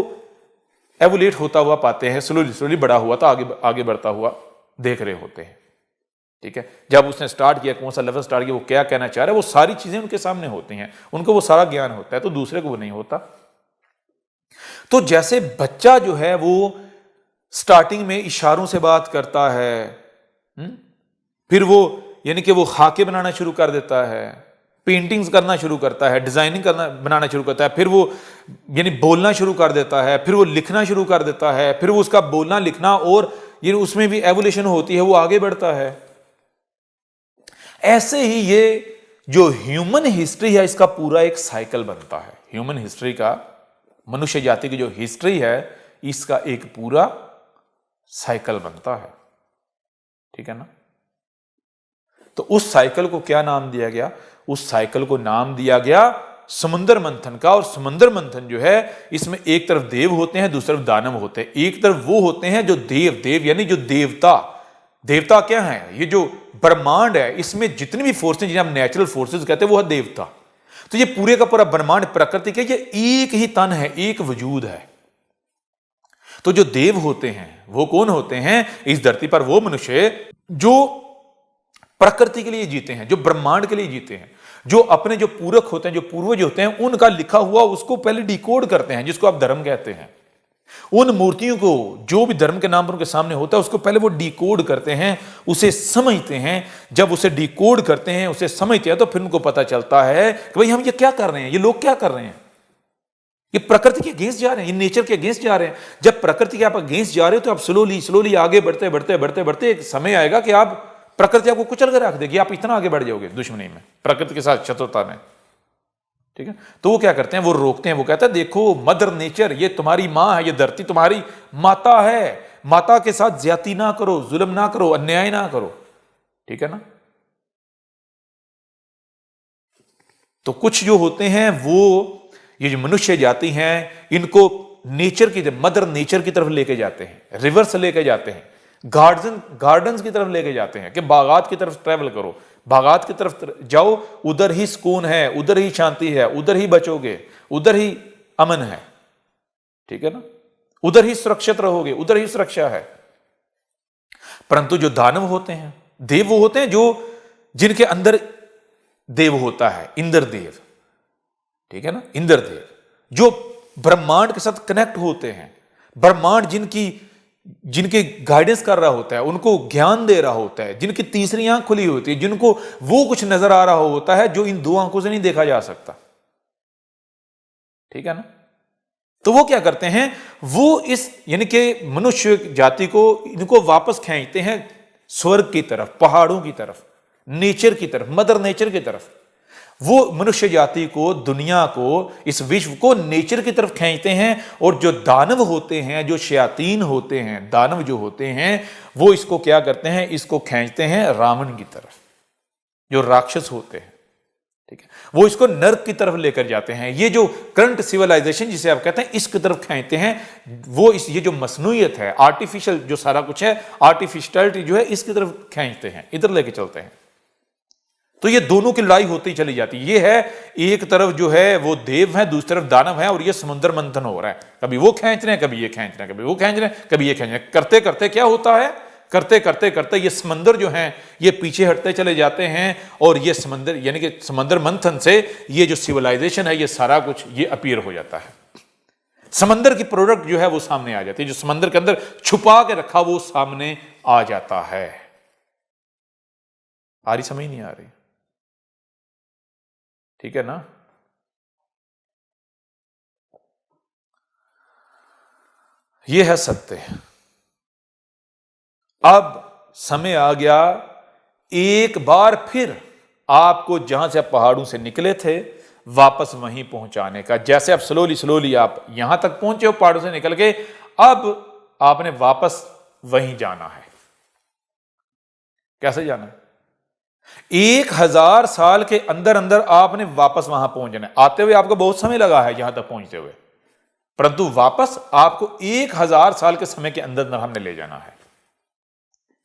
एवोलेट होता हुआ पाते हैं, स्लोली स्लोली बड़ा हुआ था, आगे बढ़ता हुआ देख रहे होते हैं। ठीक है, जब उसने स्टार्ट किया, कौन सा लेवल स्टार्ट किया, वो क्या कहना चाह रहा है, वो सारी चीजें उनके सामने होती हैं, उनको वो सारा ज्ञान होता है, तो दूसरे को वो नहीं होता। तो जैसे बच्चा जो है वो स्टार्टिंग में इशारों से बात करता है, फिर वो यानी कि वो खाके बनाना शुरू कर देता है, पेंटिंग्स करना शुरू करता है, डिजाइनिंग बनाना शुरू करता है, फिर वो यानी बोलना शुरू कर देता है, फिर वो लिखना शुरू कर देता है, फिर वो उसका बोलना लिखना और ये उसमें भी एवोल्यूशन होती है, वो आगे बढ़ता है। ऐसे ही ये जो ह्यूमन हिस्ट्री है इसका पूरा एक साइकिल बनता है। ह्यूमन हिस्ट्री का, मनुष्य जाति की जो हिस्ट्री है, इसका एक पूरा साइकिल बनता है। ठीक है ना? तो उस साइकिल को क्या नाम दिया गया? उस साइकिल को नाम दिया गया समुद्र मंथन का। और समुद्र मंथन जो है, इसमें एक तरफ देव होते हैं, दूसरी तरफ दानव होते हैं। एक तरफ वो होते हैं जो देव यानी जो देवता क्या है? ये जो ब्रह्मांड है, इसमें जितनी भी फोर्सेज, जिन्हें हम नेचुरल फोर्सेज कहते हैं, वो है देवता। तो ये पूरे का पूरा ब्रह्मांड प्रकृति के, ये एक ही तन है, एक वजूद है। तो जो देव होते हैं वो कौन होते हैं? इस धरती पर वो मनुष्य जो प्रकृति के लिए जीते हैं, जो ब्रह्मांड के लिए जीते हैं, जो अपने जो पूरक होते हैं, जो पूर्वज होते हैं, उनका लिखा हुआ उसको पहले डिकोड करते हैं, जिसको आप धर्म कहते हैं। उन मूर्तियों को जो भी धर्म के नाम पर उनके सामने होता है, उसको पहले वो डिकोड करते हैं, उसे समझते हैं। जब उसे डिकोड करते हैं, उसे समझते हैं, तो फिर उनको पता चलता है कि भाई हम ये क्या कर रहे हैं, ये लोग क्या कर रहे हैं, ये प्रकृति के अगेंस्ट जा रहे हैं, ये नेचर के अगेंस्ट जा रहे हैं। जब प्रकृति के आप अगेंस्ट जा रहे हो तो आप स्लोली आगे बढ़ते एक समय आएगा कि आप प्रकृति आपको कुचल कर रख देगी, आप इतना आगे बढ़ जाओगे दुश्मनी में, प्रकृति के साथ शत्रुता में। ठीक है, तो वो क्या करते हैं? वो रोकते हैं, वो कहते हैं देखो मदर नेचर, ये तुम्हारी मां है, ये धरती तुम्हारी माता है, माता के साथ ज्यादती ना करो, जुल्म ना करो, अन्याय ना करो। ठीक है ना? तो कुछ जो होते हैं वो ये जो मनुष्य जाति हैं, इनको नेचर की, मदर नेचर की तरफ लेके जाते हैं, रिवर्स लेके जाते हैं, गार्डन्स की तरफ लेके जाते हैं कि बागात की तरफ ट्रैवल करो, बागात की तरफ जाओ, उधर ही सुकून है, उधर ही शांति है, उधर ही बचोगे, उधर ही अमन है। ठीक है ना? उधर ही सुरक्षित रहोगे, उधर ही सुरक्षा है। परंतु जो दानव होते हैं, देव वो होते हैं जो जिनके अंदर देव होता है, इंद्रदेव। ठीक है ना? इंद्रदेव जो ब्रह्मांड के साथ कनेक्ट होते हैं, ब्रह्मांड जिनके गाइडेंस कर रहा होता है, उनको ज्ञान दे रहा होता है, जिनकी तीसरी आंख खुली होती है, जिनको वो कुछ नजर आ रहा होता है जो इन दो आंखों से नहीं देखा जा सकता। ठीक है ना? तो वो क्या करते हैं? वो इस यानी कि मनुष्य जाति को, इनको वापस खींचते हैं स्वर्ग की तरफ, पहाड़ों की तरफ, नेचर की तरफ, मदर नेचर की तरफ। वो मनुष्य जाति को, दुनिया को, इस विश्व को नेचर की तरफ खींचते हैं। और जो दानव होते हैं, जो शयातीन होते हैं, दानव जो होते हैं, वो इसको क्या करते हैं? इसको खींचते हैं रावण की तरफ, जो राक्षस होते हैं। ठीक है, वो इसको नर्क की तरफ लेकर जाते हैं। ये जो करंट सिविलाइजेशन जिसे आप कहते हैं इसकी तरफ खींचते हैं, वो ये जो मसनूयत है, आर्टिफिशियल जो सारा कुछ है, आर्टिफिशियलिटी जो है, इसकी तरफ खींचते हैं, इधर लेके चलते हैं। तो ये दोनों की लड़ाई होती चली जाती है। ये है एक तरफ जो है वो देव है, दूसरी तरफ दानव है, और ये समुद्र मंथन हो रहा है। कभी वो खींच रहे हैं, कभी ये खींच रहे हैं, कभी वो खींच रहे हैं, कभी ये खींच रहे हैं। करते करते क्या होता है, करते करते करते ये समंदर जो हैं ये पीछे हटते चले जाते हैं, और ये समंदर यानी कि समंदर मंथन से ये जो सिविलाइजेशन है, ये सारा कुछ ये अपीयर हो जाता है। समंदर की प्रोडक्ट जो है वो सामने आ जाती है, जो समंदर के अंदर छुपा के रखा वो सामने आ जाता है। आ रही, समझ नहीं आ रही? ठीक है ना? ये है सत्य। अब समय आ गया एक बार फिर आपको जहां से आप पहाड़ों से निकले थे वापस वहीं पहुंचाने का। जैसे आप स्लोली आप यहां तक पहुंचे हो पहाड़ों से निकल के, अब आपने वापस वहीं जाना है। कैसे जाना है? 1000 साल के अंदर अंदर आपने वापस वहां पहुंच जाना है। आते हुए आपको बहुत समय लगा है यहां तक पहुंचते हुए, परंतु वापस आपको 1000 साल के समय के अंदर हमने ले जाना है।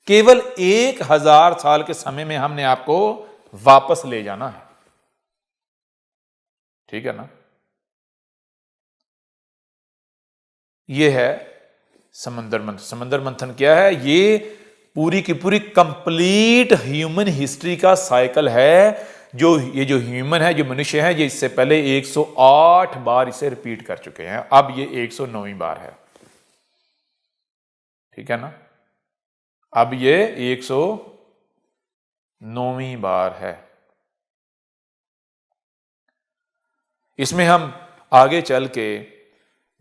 केवल 1000 साल के समय में हमने आपको वापस ले जाना है। ठीक है ना? यह है समंदर मंथन। समंदर मंथन क्या है? ये पूरी की पूरी कंप्लीट ह्यूमन हिस्ट्री का साइकिल है। ये जो ह्यूमन है, जो मनुष्य है, ये इससे पहले 108 बार इसे रिपीट कर चुके हैं। अब ये 109वीं बार है। ठीक है ना? अब ये 109वीं बार है। इसमें हम आगे चल के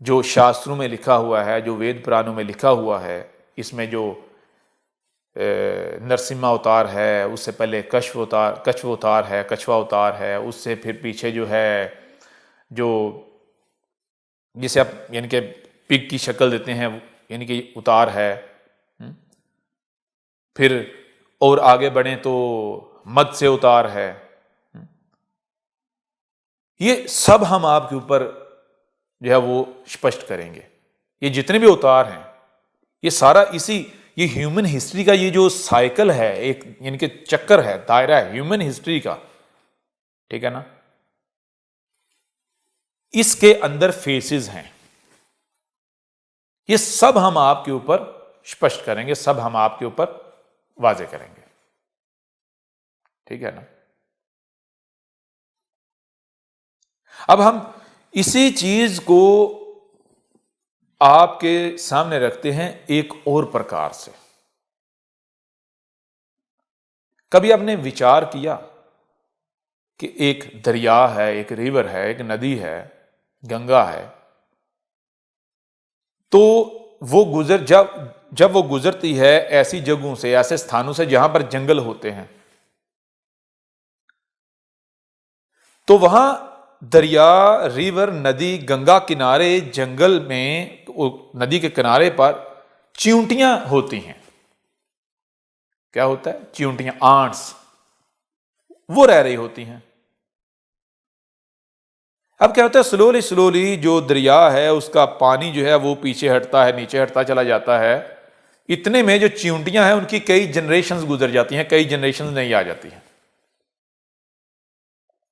जो शास्त्रों में लिखा हुआ है, जो वेद पुराणों में लिखा हुआ है, इसमें जो नरसिम्हा अवतार है, उससे पहले कछुआ अवतार है, उससे फिर पीछे जो है जो जिसे आप यानी कि पिग की शक्ल देते हैं यानी कि उतार है। फिर और आगे बढ़े तो मत्स्य अवतार है। ये सब हम आपके ऊपर जो है वो स्पष्ट करेंगे। ये जितने भी अवतार हैं ये सारा ये ह्यूमन हिस्ट्री का ये जो साइकिल है, एक यानी कि चक्कर है, दायरा है ह्यूमन हिस्ट्री का। ठीक है ना? इसके अंदर फेसेस हैं। ये सब हम आपके ऊपर स्पष्ट करेंगे, सब हम आपके ऊपर वाजे करेंगे। ठीक है ना? अब हम इसी चीज को आपके सामने रखते हैं एक और प्रकार से। कभी आपने विचार किया कि एक दरिया है, एक रिवर है, एक नदी है, गंगा है, तो वो जब वो गुजरती है ऐसी जगहों से, ऐसे स्थानों से जहां पर जंगल होते हैं, तो वहां दरिया, रिवर, नदी, गंगा किनारे जंगल में नदी के किनारे पर चींटियां होती हैं। क्या होता है? चींटियां, आंट्स, वो रह रही होती हैं। अब क्या होता है? स्लोली जो दरिया है उसका पानी जो है वो पीछे हटता है, नीचे हटता चला जाता है। इतने में जो चींटियां हैं उनकी कई जनरेशंस गुजर जाती हैं, कई जनरेशंस नहीं आ जाती हैं,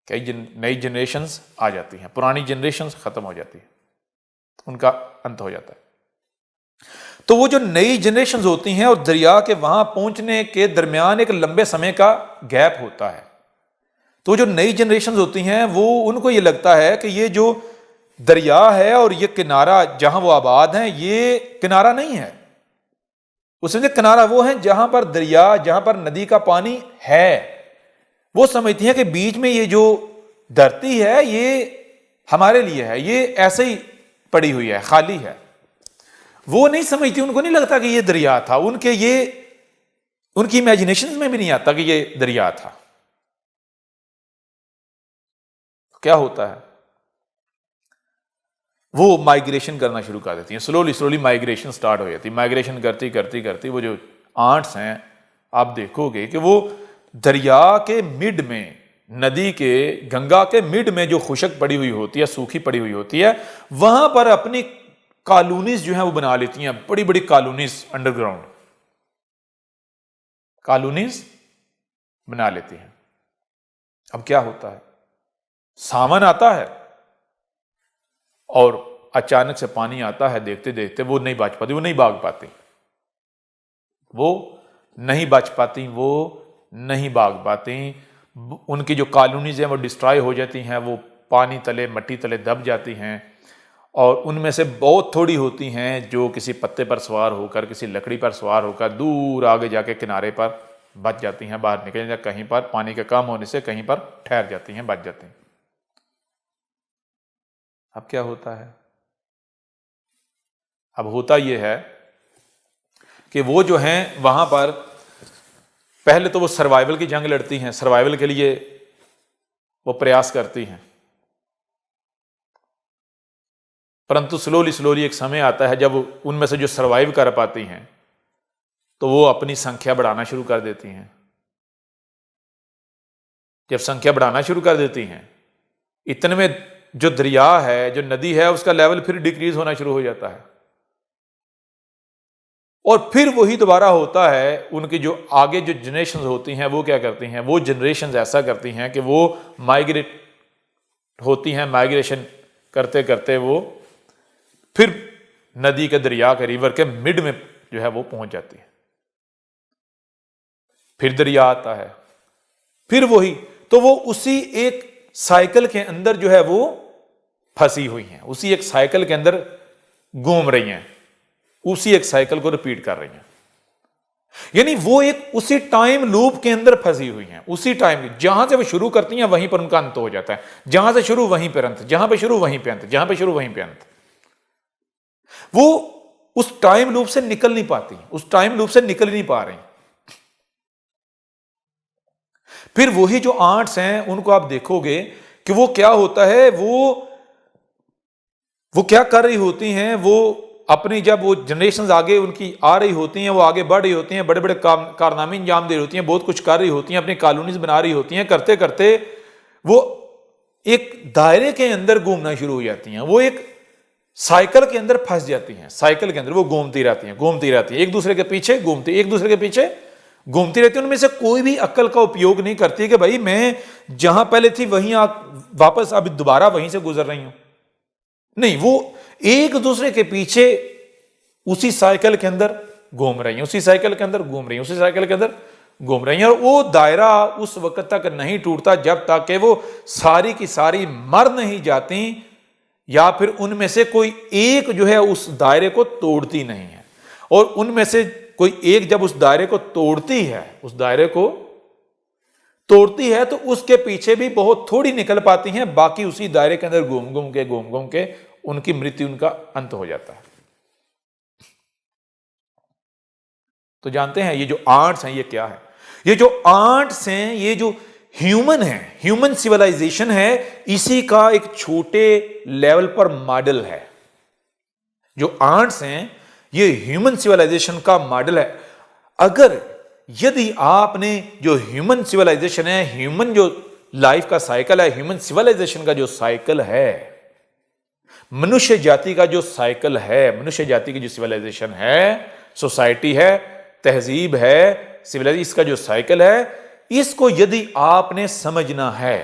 कई नई जनरेशंस आ जाती हैं, पुरानी जनरेशंस खत्म हो जाती है, उनका अंत हो जाता है। तो वो जो नई जनरेशंस होती हैं और दरिया के वहां पहुंचने के दरमियान एक लंबे समय का गैप होता है। तो जो नई जनरेशंस होती हैं वो उनको ये लगता है कि ये जो दरिया है और ये किनारा जहां वो आबाद हैं, ये किनारा नहीं है। उसमें किनारा वो है जहां पर दरिया, जहां पर नदी का पानी है। वो समझती हैं कि बीच में ये जो धरती है ये हमारे लिए है, ये ऐसे ही पड़ी हुई है, खाली है। वो नहीं समझती, उनको नहीं लगता कि ये दरिया था, उनकी इमेजिनेशन में भी नहीं आता कि ये दरिया था। तो क्या होता है? वो माइग्रेशन करना शुरू कर देती हैं, स्लोली माइग्रेशन स्टार्ट हो जाती है। माइग्रेशन करती करती करती वो जो आंट्स हैं, आप देखोगे कि वो दरिया के मिड में नदी के, गंगा के मिड में जो खुशक पड़ी हुई होती है, सूखी पड़ी हुई होती है, वहां पर अपनी कॉलोनीज जो है वो बना लेती हैं, बड़ी बड़ी कॉलोनीज, अंडरग्राउंड कॉलोनीज बना लेती हैं। अब क्या होता है, सावन आता है और अचानक से पानी आता है, देखते देखते वो नहीं बच पाती, वो नहीं भाग पाती, वो नहीं बच पाती, वो नहीं भाग पाती। उनकी जो कॉलोनीज हैं वो डिस्ट्रॉय हो जाती हैं, वो पानी तले, मट्टी तले दब जाती हैं। और उनमें से बहुत थोड़ी होती हैं जो किसी पत्ते पर सवार होकर, किसी लकड़ी पर सवार होकर दूर आगे जाके किनारे पर बच जाती हैं, बाहर निकल जाती, कहीं पर पानी के कम होने से कहीं पर ठहर जाती हैं, बच जाती हैं। अब क्या होता है, अब होता यह है कि वो जो हैं वहां पर पहले तो वो सर्वाइवल की जंग लड़ती हैं, सर्वाइवल के लिए वो प्रयास करती हैं, परंतु स्लोली स्लोली एक समय आता है जब उनमें से जो सर्वाइव कर पाती हैं तो वो अपनी संख्या बढ़ाना शुरू कर देती हैं। जब संख्या बढ़ाना शुरू कर देती हैं, इतने में जो दरिया है, जो नदी है, उसका लेवल फिर डिक्रीज होना शुरू हो जाता है। और फिर वही दोबारा होता है, उनकी जो आगे जो जनरेशन होती हैं वो क्या करती हैं, वो जनरेशन ऐसा करती हैं कि वो माइग्रेट होती हैं, माइग्रेशन करते करते वो फिर नदी के, दरिया के, रिवर के मिड में जो है वो पहुंच जाती है। फिर दरिया आता है, फिर वही, तो वो उसी एक साइकिल के अंदर जो है वो फंसी हुई हैं, उसी एक साइकिल के अंदर घूम रही हैं, उसी एक साइकिल को रिपीट कर रही हैं। यानी वो एक उसी टाइम लूप के अंदर फंसी हुई हैं, उसी टाइम, जहां से वो शुरू करती हैं वहीं पर उनका अंत हो जाता है, जहां से शुरू वहीं पर अंत, जहां पे शुरू वहीं पे अंत, जहां पे शुरू वहीं पे अंत। वो उस टाइम लूप से निकल नहीं पाती, उस टाइम लूप से निकल नहीं पा रही। फिर वही जो आर्ट्स हैं उनको आप देखोगे कि वो क्या होता है, वो क्या कर रही होती हैं, वो अपनी, जब वो जनरेशंस आगे उनकी आ रही होती हैं, वो आगे बढ़ रही होती हैं, बड़े बड़े कारनामे अंजाम दे रही होती हैं, बहुत कुछ कर रही होती हैं, अपनी कॉलोनीज बना रही होती हैं, करते करते वो एक दायरे के अंदर घूमना शुरू हो जाती हैं, वो एक साइकिल के अंदर फंस जाती हैं, साइकिल के अंदर वो घूमती रहती हैं, घूमती रहती हैं, एक दूसरे के पीछे घूमती, एक दूसरे के पीछे घूमती रहती है। उनमें से कोई भी अक्ल का उपयोग नहीं करती कि भाई मैं जहां पहले थी वहीं वापस अभी दोबारा वहीं से गुजर रही हूं। नहीं, वो एक दूसरे के पीछे उसी साइकिल के अंदर घूम रही हैं, उसी साइकिल के अंदर घूम रही हैं, उसी साइकिल के अंदर घूम रही हैं। और वो दायरा उस वक्त तक नहीं टूटता जब तक कि वो सारी की सारी मर नहीं जाती, या फिर उनमें से कोई एक जो है उस दायरे को तोड़ती नहीं है। और उनमें से कोई एक जब उस दायरे को तोड़ती है, उस दायरे को तोड़ती है, तो उसके पीछे भी बहुत थोड़ी निकल पाती हैं, बाकी उसी दायरे के अंदर घूम घूम के उनकी मृत्यु, उनका अंत हो जाता है। तो जानते हैं ये जो आर्ट्स हैं ये क्या है, ये जो आर्ट्स हैं, ये जो ह्यूमन है, ह्यूमन सिविलाइजेशन है, इसी का एक छोटे लेवल पर मॉडल है। जो आर्ट्स हैं ये ह्यूमन सिविलाइजेशन का मॉडल है। अगर यदि आपने जो ह्यूमन सिविलाइजेशन है, ह्यूमन जो लाइफ का साइकिल है, ह्यूमन सिविलाइजेशन का जो साइकिल है, मनुष्य जाति का जो साइकिल है, मनुष्य जाति की जो सिविलाइजेशन है, सोसाइटी है, तहजीब है, सिविलाइजेशन, इसका जो साइकिल है, इसको यदि आपने समझना है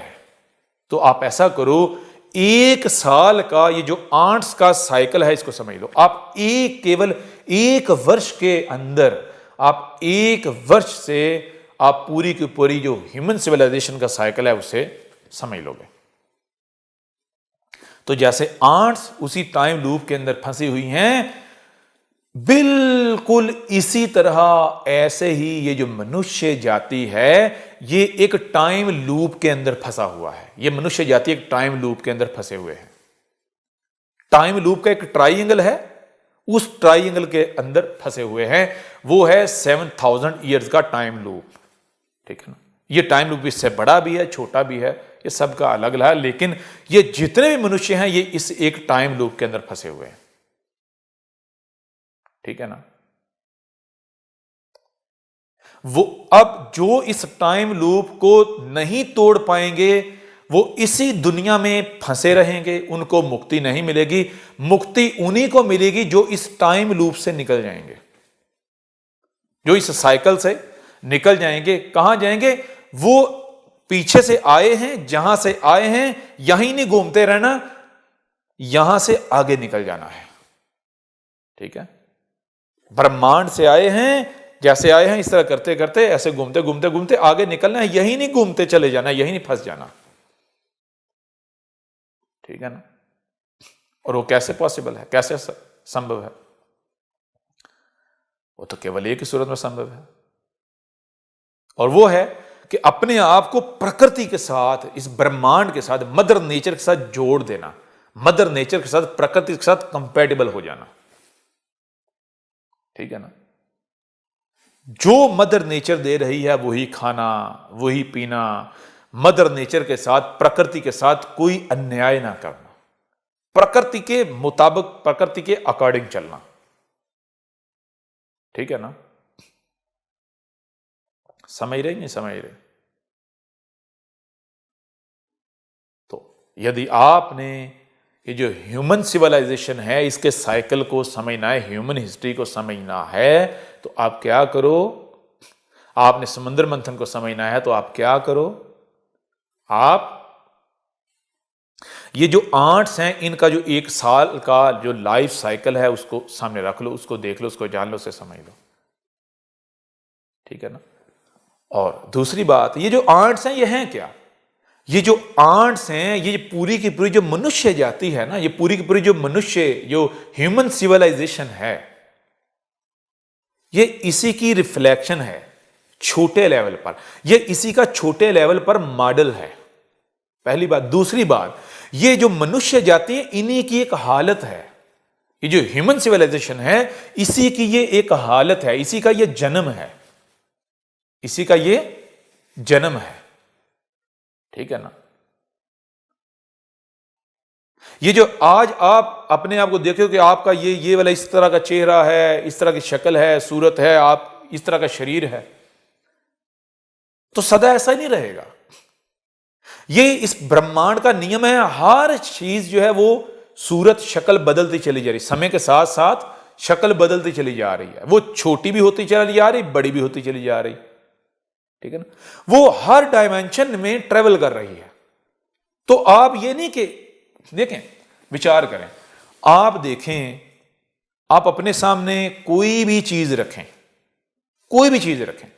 तो आप ऐसा करो, एक साल का ये जो आर्ट्स का साइकिल है इसको समझ लो। आप केवल एक वर्ष के अंदर, आप एक वर्ष से आप पूरी की पूरी जो ह्यूमन सिविलाइजेशन का साइकिल है उसे समझ लोगे। तो जैसे आर्ट्स उसी टाइम लूप के अंदर फंसी हुई हैं, बिल्कुल इसी तरह ऐसे ही ये जो मनुष्य जाति है ये एक टाइम लूप के अंदर फंसा हुआ है। ये मनुष्य जाति एक टाइम लूप के अंदर फंसे हुए हैं। टाइम लूप का एक ट्राइंगल है, उस ट्राइंगल के अंदर फंसे हुए हैं। वो है 7000 ईयर्स का टाइम लूप। ठीक है ना, ये टाइम लूप इससे बड़ा भी है, छोटा भी है, ये सबका अलग अलग है, लेकिन ये जितने भी मनुष्य हैं ये इस एक टाइम लूप के अंदर फंसे हुए हैं। ठीक है ना। वो अब जो इस टाइम लूप को नहीं तोड़ पाएंगे वो इसी दुनिया में फंसे रहेंगे, उनको मुक्ति नहीं मिलेगी। मुक्ति उन्हीं को मिलेगी जो इस टाइम लूप से निकल जाएंगे, जो इस साइकिल से निकल जाएंगे। कहां जाएंगे? वो पीछे से आए हैं, जहां से आए हैं यहीं नहीं घूमते रहना, यहां से आगे निकल जाना है। ठीक है, ब्रह्मांड से आए हैं, जैसे आए हैं इस तरह करते करते ऐसे घूमते घूमते घूमते आगे निकलना है, यही नहीं घूमते चले जाना, यही नहीं फंस जाना। ठीक है ना? और वो कैसे पॉसिबल है, कैसे संभव है? वो तो केवल एक ही सूरत में संभव है, और वो है कि अपने आप को प्रकृति के साथ, इस ब्रह्मांड के साथ, मदर नेचर के साथ जोड़ देना, मदर नेचर के साथ, प्रकृति के साथ कंपैटिबल हो जाना। ठीक है ना? जो मदर नेचर दे रही है वही खाना, वही पीना, मदर नेचर के साथ, प्रकृति के साथ कोई अन्याय ना करना, प्रकृति के मुताबिक, प्रकृति के अकॉर्डिंग चलना। ठीक है ना? समझ रहे नहीं समझ रहे? तो यदि आपने ये जो ह्यूमन सिविलाइजेशन है इसके साइकिल को समझना है, ह्यूमन हिस्ट्री को समझना है, तो आप क्या करो? आपने समुद्र मंथन को समझना है तो आप क्या करो? आप ये जो आर्ट्स हैं इनका जो एक साल का जो लाइफ साइकिल है उसको सामने रख लो, उसको देख लो, उसको जान लो, उसे समझ लो। ठीक है ना? और दूसरी बात, ये जो आर्ट्स हैं ये हैं क्या? ये जो आर्ट्स हैं, ये पूरी की पूरी जो मनुष्य जाति है ना, ये पूरी की पूरी जो मनुष्य, जो ह्यूमन सिविलाइजेशन है, ये इसी की रिफ्लेक्शन है छोटे लेवल पर। ये इसी का छोटे लेवल पर मॉडल है, पहली बात। दूसरी बात, ये जो मनुष्य जाति है इन्हीं की एक हालत है। ये जो ह्यूमन सिविलाइजेशन है इसी की ये एक हालत है, इसी का ये जन्म है, इसी का ये जन्म है। ठीक है ना? ये जो आज आप अपने आप को देखो कि आपका ये वाला इस तरह का चेहरा है, इस तरह की शक्ल है, सूरत है, आप इस तरह का शरीर है, तो सदा ऐसा ही नहीं रहेगा। ये इस ब्रह्मांड का नियम है, हर चीज जो है वो सूरत शक्ल बदलती चली जा रही, समय के साथ साथ शक्ल बदलती चली जा रही है। वो छोटी भी होती चली जा रही, बड़ी भी होती चली जा रही। ठीक है ना? वो हर डायमेंशन में ट्रेवल कर रही है। तो आप ये नहीं कि देखें, विचार करें, आप देखें, आप अपने सामने कोई भी चीज रखें, कोई भी चीज रखें,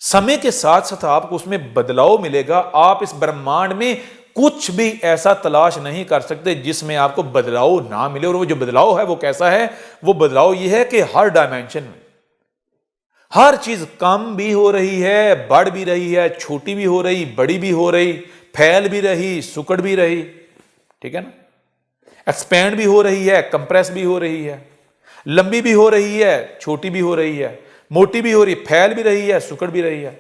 समय के साथ साथ आपको उसमें बदलाव मिलेगा। आप इस ब्रह्मांड में कुछ भी ऐसा तलाश नहीं कर सकते जिसमें आपको बदलाव ना मिले। और वो जो बदलाव है वो कैसा है? वो बदलाव ये है कि हर डायमेंशन में हर चीज कम भी हो रही है, बढ़ भी रही है, छोटी भी हो रही, बड़ी भी हो रही, फैल भी रही, सुकड़ भी रही। ठीक है ना? एक्सपैंड भी हो रही है, कंप्रेस भी हो रही है, लंबी भी हो रही है, छोटी भी हो रही है, मोटी भी हो रही है, फैल भी रही है, सुकड़ भी रही है।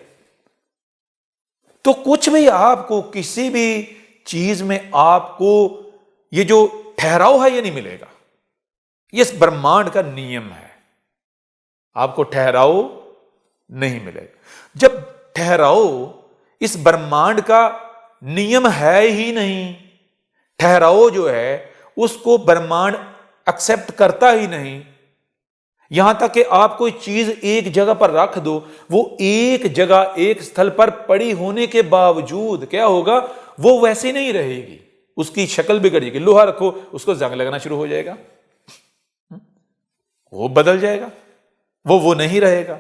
तो कुछ भी आपको किसी भी चीज में आपको ये जो ठहराव है ये नहीं मिलेगा। ये इस ब्रह्मांड का नियम है, आपको ठहराव नहीं मिलेगा। जब ठहराव इस ब्रह्मांड का नियम है ही नहीं, ठहराव जो है उसको ब्रह्मांड एक्सेप्ट करता ही नहीं। यहां तक कि आप कोई चीज एक जगह पर रख दो, वो एक जगह एक स्थल पर पड़ी होने के बावजूद क्या होगा? वो वैसी नहीं रहेगी, उसकी शक्ल बिगड़ जाएगी। लोहा रखो, उसको जंग लगना शुरू हो जाएगा, वो बदल जाएगा, वो नहीं रहेगा,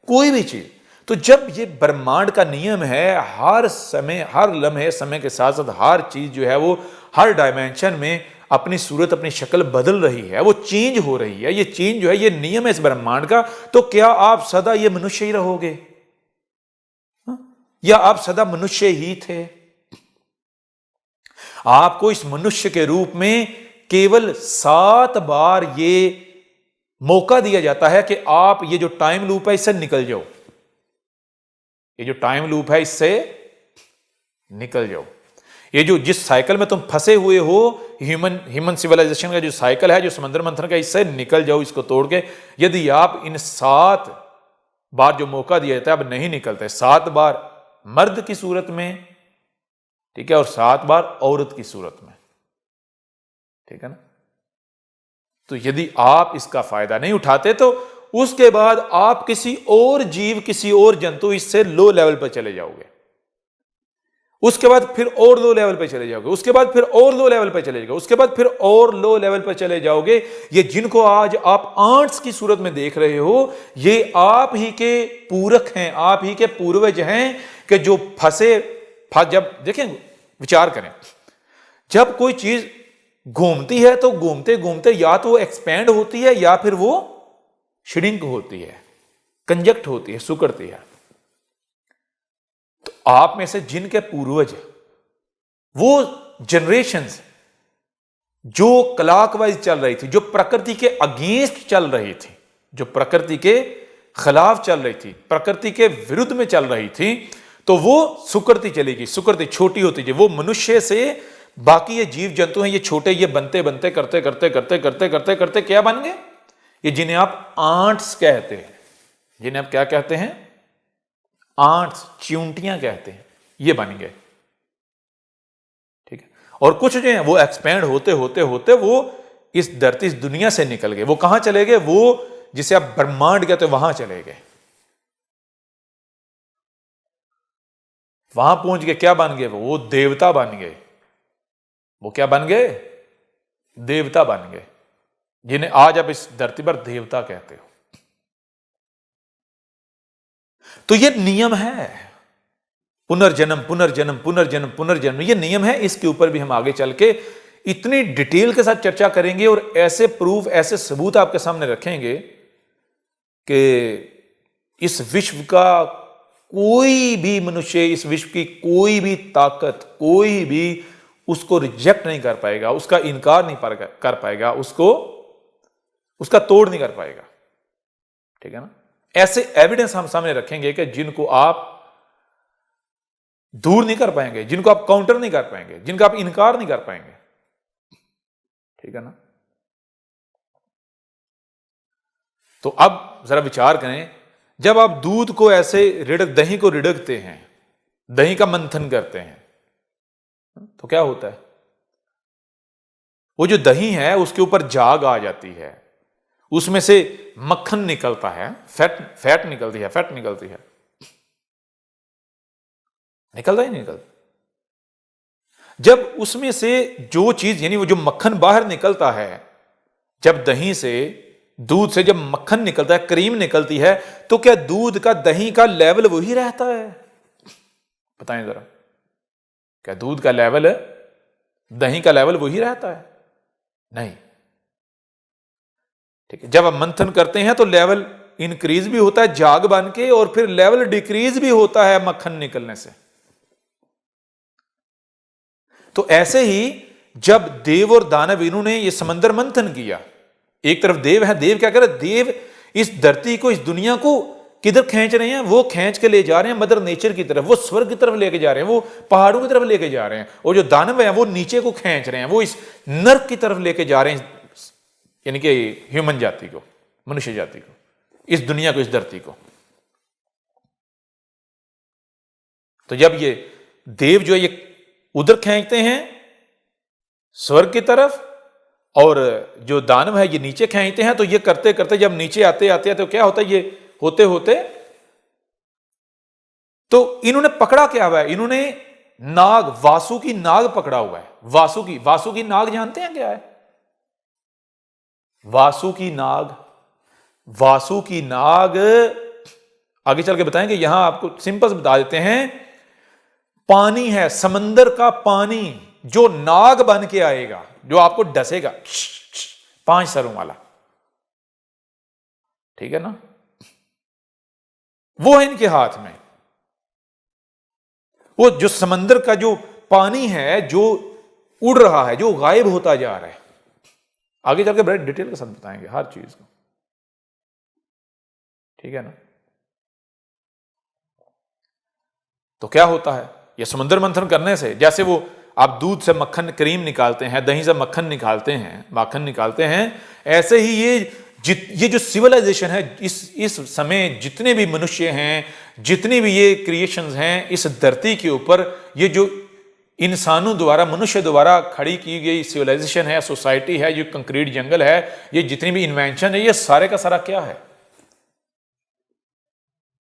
कोई भी चीज। तो जब ये ब्रह्मांड का नियम है, हर समय, हर लम्हे समय के साथ साथ हर चीज जो है वो हर डायमेंशन में अपनी सूरत, अपनी शक्ल बदल रही है, वो चेंज हो रही है। ये चेंज जो है ये नियम है इस ब्रह्मांड का। तो क्या आप सदा ये मनुष्य ही रहोगे? या आप सदा मनुष्य ही थे? आपको इस मनुष्य के रूप में केवल 7 बार ये मौका दिया जाता है कि आप ये जो टाइम लूप है इससे निकल जाओ, ये जो टाइम लूप है इससे निकल जाओ। ये जो जिस साइकिल में तुम फंसे हुए हो, ह्यूमन सिविलाइजेशन का जो साइकिल है, जो समुद्र मंथन का, इससे निकल जाओ, इसको तोड़ के। यदि आप इन 7 बार जो मौका दिया जाता है अब नहीं निकलते। 7 बार मर्द की सूरत में, ठीक है, और 7 बार औरत की सूरत में, ठीक है ना। तो यदि आप इसका फायदा नहीं उठाते तो उसके बाद आप किसी और जीव, किसी और जंतु, इससे लो लेवल पर चले जाओगे, उसके बाद फिर और लो लेवल पे चले जाओगे, उसके बाद फिर और लो लेवल पे चले जाओगे, उसके बाद फिर और लो लेवल पे चले जाओगे। ये जिनको आज आप आंट्स की सूरत में देख रहे हो, ये आप ही के पूरक हैं, आप ही के पूर्वज हैं कि जो जब देखें, विचार करें, जब कोई चीज घूमती है तो घूमते घूमते या तो वो एक्सपैंड होती है या फिर वो श्रिंक होती है, कंजक्ट होती है, सुकड़ती है। तो आप में से जिनके पूर्वज, वो जनरेशंस जो क्लॉकवाइज चल रही थी, जो प्रकृति के अगेंस्ट चल रही थी, जो प्रकृति के खिलाफ चल रही थी, प्रकृति के विरुद्ध में चल रही थी, तो वो सुकड़ती चलेगी, सुकड़ती छोटी होती जाए। वो मनुष्य से बाकी ये जीव जंतु हैं, ये छोटे, ये बनते बनते करते करते करते करते करते करते क्या बन गए? ये जिन्हें आप आंट्स कहते हैं, जिन्हें आप क्या कहते हैं? आंट्स, चिऊंटियां कहते हैं, ये बन गए, ठीक है। और कुछ जो है वो एक्सपैंड होते होते होते वो इस धरती, इस दुनिया से निकल गए। वो कहां चले गए? वो जिसे आप ब्रह्मांड कहते हो वहां चले गए, वहां पहुंच गए। क्या बन गए? वो देवता बन गए। वो क्या बन गए? देवता बन गए, जिन्हें आज आप इस धरती पर देवता कहते हो। तो ये नियम है, पुनर्जन्म पुनर्जन्म पुनर्जन्म पुनर्जन्म, ये नियम है। इसके ऊपर भी हम आगे चल के इतनी डिटेल के साथ चर्चा करेंगे और ऐसे प्रूफ, ऐसे सबूत आपके सामने रखेंगे कि इस विश्व का कोई भी मनुष्य, इस विश्व की कोई भी ताकत, कोई भी उसको रिजेक्ट नहीं कर पाएगा, उसका इनकार नहीं कर पाएगा, उसका तोड़ नहीं कर पाएगा, ठीक है ना। ऐसे एविडेंस हम सामने रखेंगे कि जिनको आप दूर नहीं कर पाएंगे, जिनको आप काउंटर नहीं कर पाएंगे, जिनका आप इनकार नहीं कर पाएंगे, ठीक है ना। तो अब जरा विचार करें, जब आप दूध को ऐसे दही को रिड़कते हैं, दही का मंथन करते हैं, तो क्या होता है? वो जो दही है उसके ऊपर जाग आ जाती है, उसमें से मक्खन निकलता है, फैट निकलती है, फैट निकलती है, निकलता ही निकलता। जब उसमें से जो चीज, यानी वो जो मक्खन बाहर निकलता है, जब दही से, दूध से जब मक्खन निकलता है, क्रीम निकलती है, तो क्या दूध का, दही का लेवल वही रहता है? बताएं जरा, क्या दूध का लेवल, दही का लेवल वही रहता है? नहीं, ठीक है। जब आप मंथन करते हैं तो लेवल इंक्रीज भी होता है जाग बन के, और फिर लेवल डिक्रीज भी होता है मक्खन निकलने से। तो ऐसे ही जब देव और दानव, इन्होंने ये समंदर मंथन किया, एक तरफ देव है, देव क्या कर रहे? देव इस धरती को, इस दुनिया को किधर खींच रहे हैं? वो खींच के ले जा रहे हैं मदर नेचर की तरफ, वो स्वर्ग की तरफ लेके जा रहे हैं, वो पहाड़ों की तरफ लेके जा रहे हैं। और जो दानव है वो नीचे को खींच रहे हैं, वो इस नर्क की तरफ लेके जा रहे हैं, यानी कि ह्यूमन जाति को, मनुष्य जाति को, इस दुनिया को, इस धरती को। तो जब ये देव जो ये उधर खींचते हैं स्वर्ग की तरफ, और जो दानव है ये नीचे खींचते हैं, तो ये करते करते जब नीचे आते आते तो क्या होता है? ये होते होते तो इन्होंने पकड़ा क्या हुआ है? इन्होंने नाग, वासुकी नाग पकड़ा हुआ है। वासुकी नाग जानते हैं क्या है? वासुकी नाग आगे चल के बताएंगे, यहां आपको सिंपल से बता देते हैं। पानी है, समंदर का पानी, जो नाग बन के आएगा, जो आपको डसेगा, 5 सरों वाला, ठीक है ना, वो है इनके हाथ में। वो जो समंदर का जो पानी है, जो उड़ रहा है, जो गायब होता जा रहा है, आगे चल के बड़े डिटेल के साथ बताएंगे हर चीज को, ठीक है ना। तो क्या होता है? ये समुद्र मंथन करने से, जैसे वो आप दूध से मक्खन, क्रीम निकालते हैं, दही से मक्खन निकालते हैं, माखन निकालते हैं, ऐसे ही ये ये जो सिविलाइजेशन है, इस समय जितने भी मनुष्य हैं, जितनी भी ये क्रिएशंस हैं इस धरती के ऊपर, ये जो इंसानों द्वारा, मनुष्य द्वारा खड़ी की गई सिविलाइजेशन है, सोसाइटी है, जो कंक्रीट जंगल है, ये जितनी भी इन्वेंशन है, ये सारे का सारा क्या है?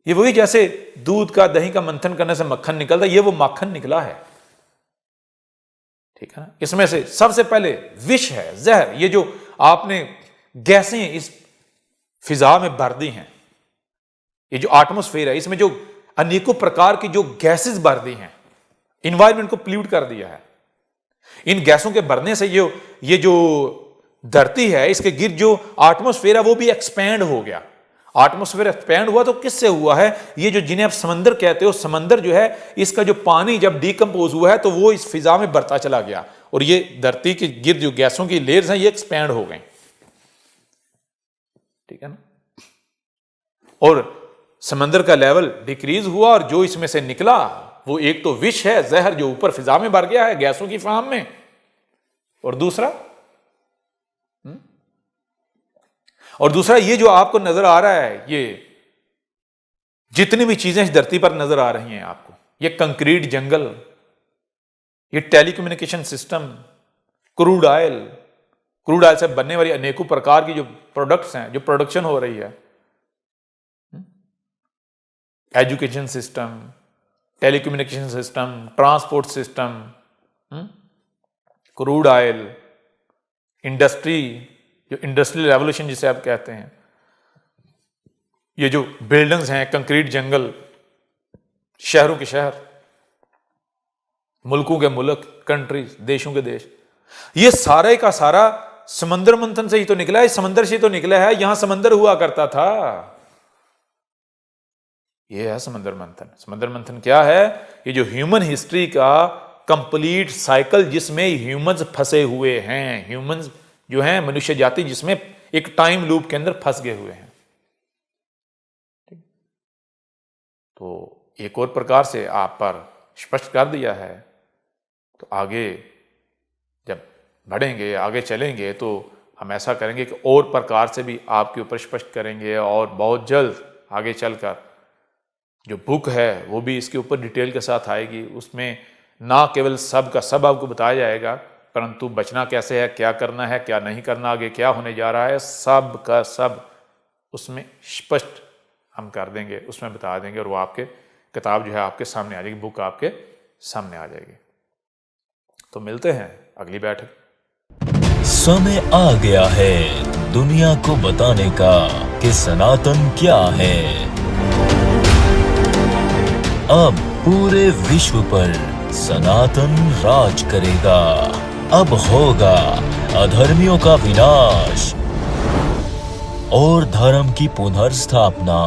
ये वही जैसे दूध का, दही का मंथन करने से मक्खन निकलता है, ये वो माखन निकला है। ठीक है ना? इसमें से सबसे पहले विष है, जहर। ये जो आपने गैसें इस फिजा में भर दी हैं, ये जो एटमॉस्फेयर है, इसमें जो अनेकों प्रकार की जो गैसेस भर दी हैं, इन्वायरमेंट को पोल्यूट कर दिया है। इन गैसों के भरने से ये जो धरती है, इसके गिर्द जो एटमॉस्फेयर है वो भी एक्सपैंड हो गया। एटमॉस्फेयर एक्सपैंड हुआ तो किससे हुआ है? ये जो जिन्हें आप समंदर कहते हो, समंदर जो है, इसका जो पानी जब डिकम्पोज हुआ है तो वो इस फिजा में बढ़ता चला गया, और ये धरती के गिर्द जो गैसों की लेयर्स हैं ये एक्सपैंड हो गई। ठीक है ना? और समंदर का लेवल डिक्रीज हुआ, और जो इसमें से निकला वो एक तो विष है, जहर, जो ऊपर फिजा में भर गया है गैसों की फॉर्म में, और दूसरा ये जो आपको नजर आ रहा है, ये जितनी भी चीजें इस धरती पर नजर आ रही हैं आपको, ये कंक्रीट जंगल, ये टेलीकम्युनिकेशन सिस्टम, क्रूड ऑयल से बनने वाली अनेकों प्रकार की जो प्रोडक्ट्स हैं, जो प्रोडक्शन हो रही है, education system, telecommunication system, transport system, crude oil, industry, जो इंडस्ट्रियल रेवोल्यूशन जिसे आप कहते हैं, ये जो बिल्डिंग्स हैं, कंक्रीट जंगल, शहरों के शहर, मुल्कों के मुल्क, कंट्रीज, देशों के देश, ये सारे का सारा समंदर मंथन से ही तो निकला है, समंदर से तो निकला है। यहां समंदर हुआ करता था, ये है समंदर मंथन। समंदर मंथन क्या है? ये जो ह्यूमन हिस्ट्री का कंप्लीट साइकिल, जिसमें ह्यूमंस फंसे हुए हैं, ह्यूमंस जो हैं, मनुष्य जाति, जिसमें एक टाइम लूप के अंदर फंस गए हुए हैं। तो एक और प्रकार से आप पर स्पष्ट कर दिया है। तो आगे जब बढ़ेंगे, आगे चलेंगे, तो हम ऐसा करेंगे कि और प्रकार से भी आपके ऊपर स्पष्ट करेंगे, और बहुत जल्द आगे चलकर जो बुक है वो भी इसके ऊपर डिटेल के साथ आएगी। उसमें ना केवल सब का सब आपको बताया जाएगा, परंतु बचना कैसे है, क्या करना है, क्या नहीं करना, आगे क्या होने जा रहा है, सब का सब उसमें स्पष्ट हम कर देंगे, उसमें बता देंगे, और वो आपके किताब जो है आपके सामने आ जाएगी, बुक आपके सामने आ जाएगी। तो मिलते हैं अगली बैठक। समय आ गया है दुनिया को बताने का कि सनातन क्या है। अब पूरे विश्व पर सनातन राज करेगा। अब होगा अधर्मियों का विनाश और धर्म की पुनर्स्थापना।